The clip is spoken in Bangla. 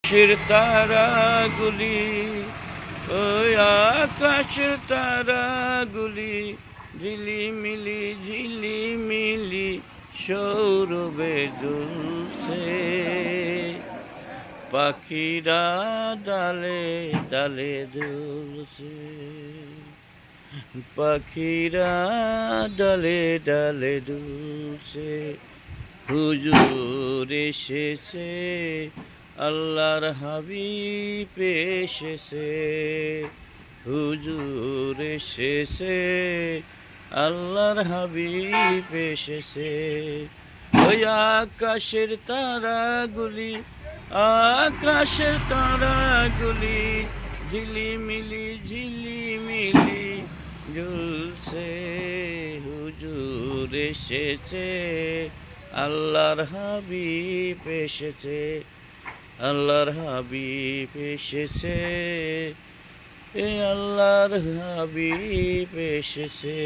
আকাশের তারাগুলি, ওই আকাশের তারাগুলি ঝিলিমিলি ঝিলিমিলি সৌরভে দুলছে। পাখিরা ডালে ডালে দুলছে, পাখিরা ডালে ডালে দুলছে। হুজুর এসেছে, আল্লাহর হাবিব এসেছে। হুজুর এসেছে, আল্লাহর হাবিব এসেছে। ওই আকাশের তারাগুলি, আকাশের তারাগুলি ঝিলিমিলি ঝিলিমিলি ঝুলছে। হুজুর এসেছে, আল্লাহর হাবিব এসেছে, আল্লাহর হাবিব এসেছে, এ আল্লাহর হাবিব এসেছে।